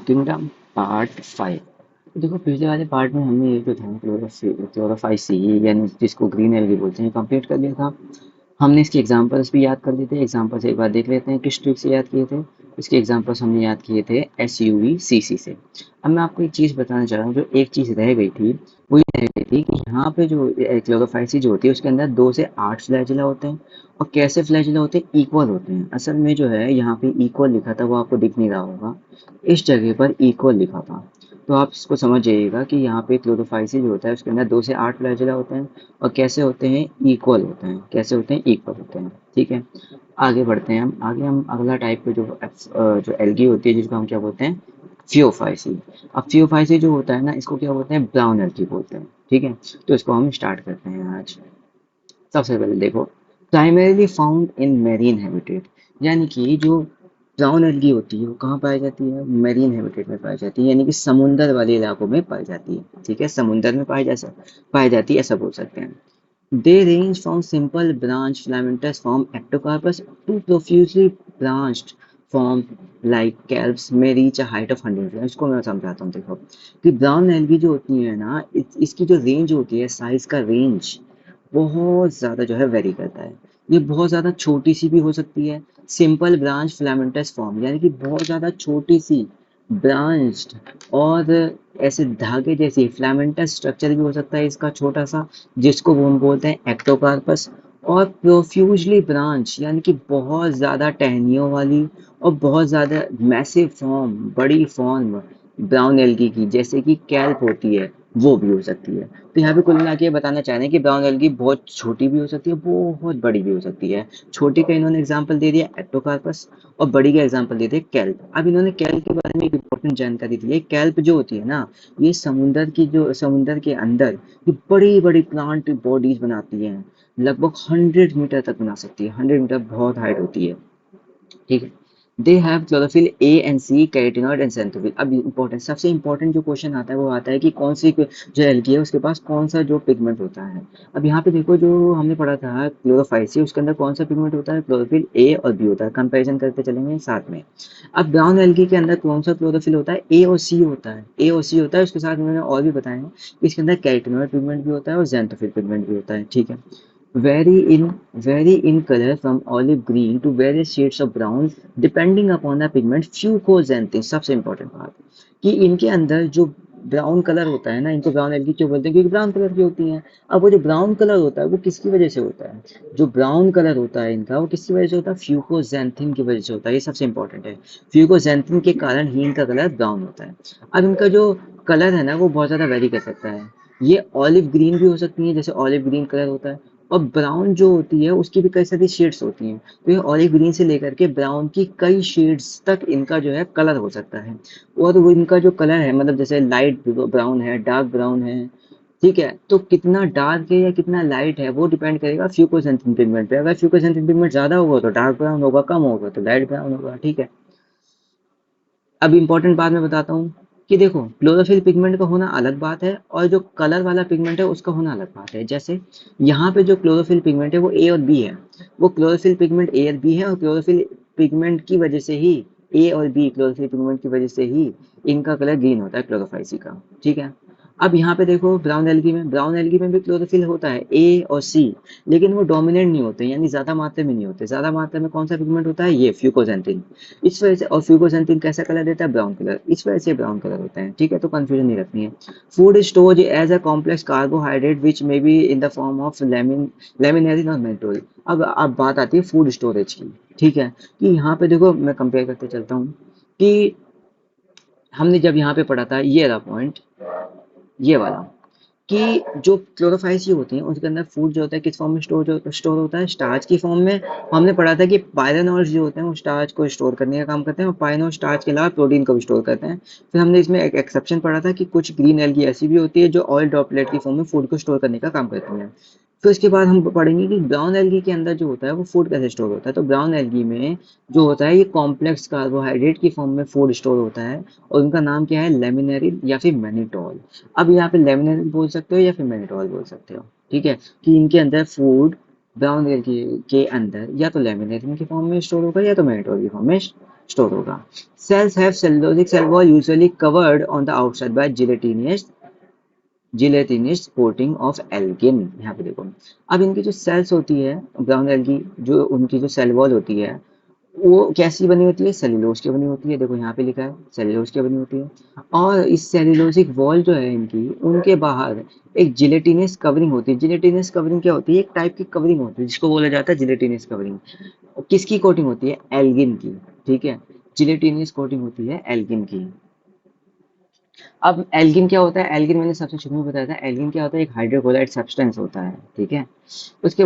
Kingdom part 5। देखो पिछले वाले पार्ट में हमने ये जो था क्लोरोफाइसी यानी जिसको ग्रीन एल्गी बोलते हैं कंप्लीट कर लिया था। हमने इसके एग्जांपल्स भी याद कर लिए थे। एग्जांपल्स एक बार देख लेते हैं किस ट्रिक से याद किए थे। इसके एग्जांपल्स हमने याद किए थे SUV CC से। अब मैं आपको एक चीज़ बताना चाह रहा हूँ, जो एक चीज़ रह गई थी वो ये रह गई थी कि यहाँ पे जो क्लोरोफाइसी जो होती है उसके अंदर 2 से 8 फ्लैजिला होते हैं। और कैसे फ्लैजिला होते हैं? इक्वल होते हैं। असल में जो है यहाँ पे इक्वल लिखा था वो आपको दिख नहीं रहा होगा, इस जगह पर इक्वल लिखा था। तो आप इसको समझ जाइएगा कि यहाँ पे क्लोरोफाइसी जो होता है उसके अंदर 2 से 8 फ्लैजिला होते हैं। और कैसे होते हैं? इक्वल होते हैं। कैसे होते हैं? इक्वल होते हैं। ठीक है, आगे बढ़ते हैं। हम आगे हम अगला टाइप के जो एल्गी होती है जिसको हम क्या बोलते हैं? फियोफाइसी। अब फियोफाइसी जो होता है ना, इसको क्या बोलते हैं? ब्राउन एल्गी बोलते हैं। ठीक है, तो इसको हम स्टार्ट करते हैं आज। सबसे पहले देखो, primarily found in marine habitat, यानी कि जो ब्राउन एल्गी होती है वो कहाँ पाई जाती है? मेरीन हैबिटेट में पाई जाती है, यानी कि समुंदर वाले इलाकों में पाई जाती है। ठीक है, समुंदर में पाई जाती है, ऐसा बोल सकते हैं। They range from simple branch filamentous form ectocarpus to profusely branched form like kelps may reach a height of 100 feet। इसको मैं समझाता हूँ। देखो कि ब्राउन एल्गी जो होती है ना, इसकी जो रेंज होती है, साइज का रेंज बहुत ज़्यादा जो है वेरी करता है। ये बहुत ज़्यादा छोटी सी भी हो सकती है, सिंपल ब्रांच फिलामेंटस फॉर्म, यानी कि बहुत ज़्यादा छोटी सी ब्रांच्ड, और ऐसे धागे जैसी फिलामेंटस स्ट्रक्चर भी हो सकता है इसका छोटा सा, जिसको वो हम बोलते हैं एक्टोकार्पस। और प्रोफ्यूजली ब्रांच, यानी कि बहुत ज़्यादा टहनियों वाली और बहुत ज़्यादा मैसिव फॉर्म, बड़ी फॉर्म ब्राउन एल्गी की, जैसे कि कैल्प होती है, वो भी हो सकती है। तो यहाँ पे कुल मिला के बताना चाह रहे हैं कि ब्राउन एल्गी बहुत छोटी भी हो सकती है, बहुत बड़ी भी हो सकती है। छोटी का इन्होंने एग्जाम्पल दे दिया एक्टोकार्पस, और बड़ी का एग्जाम्पल दे दिया कैल्प। अब इन्होंने कैल्प के बारे में एक इंपॉर्टेंट जानकारी दी है। कैल्प जो होती है ना, ये समुंदर के अंदर ये बड़ी बड़ी प्लांट बॉडीज बनाती हैं। लगभग 100 मीटर तक बना सकती है। 100 मीटर बहुत हाइट होती है। ठीक है, they have chlorophyll A and C, carotenoid and xanthophyll। अब इम्पोर्टेंट, सबसे इम्पोर्टेंट जो क्वेश्चन आता है वो आता है कि कौन सी जो एल्गी है उसके पास कौन सा जो पिगमेंट होता है। अब यहाँ पे देखो, जो हमने पढ़ा था क्लोरोफाइसी, उसके अंदर कौन सा पिगमेंट होता है? क्लोरोफिल A और B होता है। कंपैरिजन करते चलेंगे साथ में। अब ब्राउन एल्गी के अंदर कौन सा क्लोरोफिल होता है? A और C होता है। A और C होता है। उसके साथ उन्होंने और भी बताया है कि इसके अंदर कैरोटीनॉइड पिगमेंट भी होता है और xanthophyll पिगमेंट भी होता है। ठीक है, vary in vary in color from olive green to various shades of brown depending upon the pigment fucoxanthin। सबसे इम्पोर्टेंट बात कि इनके अंदर जो ब्राउन कलर होता है ना, इनको ब्राउन एल्गी क्यों बोलते हैं? क्योंकि ब्राउन कलर की होती हैं। अब वो जो ब्राउन कलर होता है वो किसकी वजह से होता है? जो ब्राउन कलर होता है इनका, वो किसकी वजह से होता है? फ्यूकोजैंथिन की वजह से होता है। ये सबसे इंपॉर्टेंट है। फ्यूकोजैंथिन के कारण ही इनका कलर ब्राउन होता है। अब इनका जो कलर है ना वो बहुत ज़्यादा वेरी कर सकता है। ये ऑलिव ग्रीन भी हो सकती है, जैसे ऑलिव ग्रीन कलर होता है। और ब्राउन जो होती है उसकी भी कई सारी शेड्स होती हैं। तो ये ऑलिव ग्रीन से लेकर के ब्राउन की कई शेड्स तक इनका जो है कलर हो सकता है। और वो इनका जो कलर है, मतलब जैसे लाइट ब्राउन है, डार्क ब्राउन है। ठीक है, तो कितना डार्क है या कितना लाइट है वो डिपेंड करेगा फ्यूकोसेंथिन पिगमेंट पे। अगर फ्यूकोसेंथिन पिगमेंट ज्यादा होगा तो डार्क ब्राउन होगा, कम होगा तो लाइट ब्राउन होगा। ठीक है, अब इम्पोर्टेंट बात मैं बताता हूँ कि देखो, क्लोरोफिल पिगमेंट का होना अलग बात है और जो कलर वाला पिगमेंट है उसका होना अलग बात है। जैसे यहाँ पे जो क्लोरोफिल पिगमेंट है वो A और B है। वो क्लोरोफिल पिगमेंट A और B है, और क्लोरोफिल पिगमेंट की वजह से ही A और B क्लोरोफिल पिगमेंट की वजह से ही इनका कलर ग्रीन होता है, क्लोरोफाइसी का। ठीक है, अब यहाँ पे देखो, ब्राउन एल्गी में भी क्लोरोफिल होता है A और C, लेकिन वो डोमिनेंट नहीं होते, यानी ज्यादा मात्रा में नहीं होते। ज्यादा मात्रा में कौन सा पिगमेंट होता है? ये फ्यूकोजेंटिन। इस वजह से, और फ्यूकोजेंटिन कैसा कलर देता है? Brown colour. इस वजह से ब्राउन कलर होता है। ठीक है, तो कंफ्यूजन नहीं रखनी है। Food storage as a complex carbohydrate which may be in the form of laminarin और मेल्टोल। अब बात आती है फूड स्टोरेज की। ठीक है, कि यहाँ पे देखो मैं कंपेयर करते चलता हूँ कि हमने जब यहाँ पे पढ़ा था ये रहा पॉइंट, ये वाला, कि जो क्लोरोफाइल्स ये होती हैं उसके अंदर फूड जो होता है किस फॉर्म में स्टोर होता है? स्टार्च की फॉर्म में। हमने पढ़ा था कि पायरेनोइड्स जो होते हैं वो स्टार्च को स्टोर करने का काम करते हैं, और पायरेनोइड स्टार्च के अलावा प्रोटीन को भी स्टोर करते हैं। फिर हमने इसमें एक एक्सेप्शन पढ़ा था कि कुछ ग्रीन एल्गी ऐसी भी होती है जो ऑयल ड्रॉपलेट की फॉर्म में फूड को स्टोर करने का काम करती हैं। फिर उसके बाद हम पढ़ेंगे कि ब्राउन एल्गी के अंदर जो होता है वो फूड कैसे स्टोर होता है। तो ब्राउन एल्गी में जो होता है ये कॉम्प्लेक्स कार्बोहाइड्रेट की फॉर्म में फूड स्टोर होता है, और उनका नाम क्या है? लेमिनेरिन या फिर मैनिटोल। अब यहाँ पे लेमिनेरिन बोल सकते हो या फिर मैनिटोल बोल सकते हो। ठीक है, कि इनके अंदर फूड ब्राउन एल्गी के अंदर या तो लेमिनेरिन की फॉर्म में स्टोर होगा या तो मैनिटोल की फॉर्म में स्टोर होगा। Cells have cellulosic cell wall usually covered on the outside by gelatinous coating of algin. यहाँ पे देखो, अब इनकी जो सेल्स होती है ब्राउन एल्गी, जो उनकी जो सेल वॉल होती है वो कैसी बनी होती है, सेल्यूलोज की बनी होती है। देखो यहाँ पे लिखा है सेल्यूलोज की बनी होती है। और इस सेल्यूलोजिक वॉल जो है इनकी, उनके बाहर एक जिलेटिनस कवरिंग होती है। जिलेटिनस कवरिंग क्या होती है, एक टाइप की कवरिंग होती है जिसको बोला जाता है जिलेटिनस कवरिंग। किसकी कोटिंग होती है, एल्गिन की। ठीक है, जिलेटिनस कोटिंग होती है एल्गिन की। अब एल्गिन क्या होता है, एल्गिन मैंने सबसे शुरू में बताया था, एल्गिन क्या होता है, एक हाइड्रोक्लोराइड सब्सटेंस होता है। ठीक है, उसके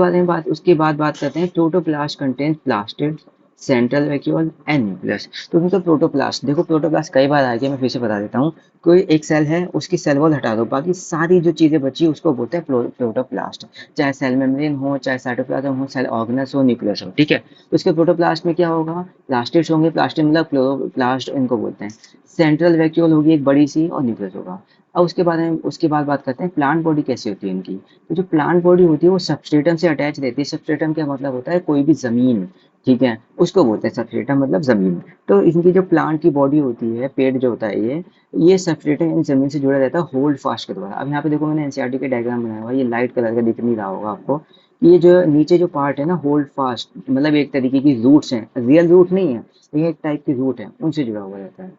बाद बात करते हैं protoplast contains plastid central vacuole and nucleus. तो मतलब प्रोटोप्लास्ट, देखो प्रोटोप्लास्ट कई बार आ गया, मैं फिर से बता देता हूँ। कोई एक सेल है, उसकी सेल वॉल हटा दो, बाकी सारी जो चीजें बची उसको बोलते हैं प्रोटोप्लास्ट। चाहे सेल मेम्ब्रेन हो, चाहे साइटोप्लाज्म हो, सेल ऑर्गेनल्स हो, न्यूक्लियस हो। ठीक है, तो उसके प्रोटोप्लास्ट में क्या होगा, प्लास्टिड्स होंगे, प्लास्टिड मतलब क्लोरोप्लास्ट इनको बोलते हैं। सेंट्रल वैक्यूल होगी एक बड़ी सी, और न्यूक्लियस होगा। अब उसके बाद बात करते हैं प्लांट बॉडी कैसी होती है इनकी। तो जो प्लांट बॉडी होती है वो सबस्ट्रेटम से अटैच रहती है। सबस्ट्रेटम क्या मतलब होता है, कोई भी जमीन, ठीक है, उसको बोलते हैं सबस्ट्रेटम मतलब जमीन। तो इनकी जो प्लांट की बॉडी होती है, पेड़ जो होता है ये सबस्ट्रेटम इन जमीन से जुड़ा रहता है होल्ड फास्ट के द्वारा। अब यहाँ पे देखो मैंने एनसीईआरटी के डायग्राम बनाया हुआ है, ये लाइट कलर का दिख नहीं रहा होगा आपको। ये जो नीचे जो पार्ट है ना, होल्ड फास्ट मतलब एक तरीके की रूट्स हैं, रियल रूट नहीं है, ये एक टाइप की रूट है, उनसे जुड़ा हुआ रहता है।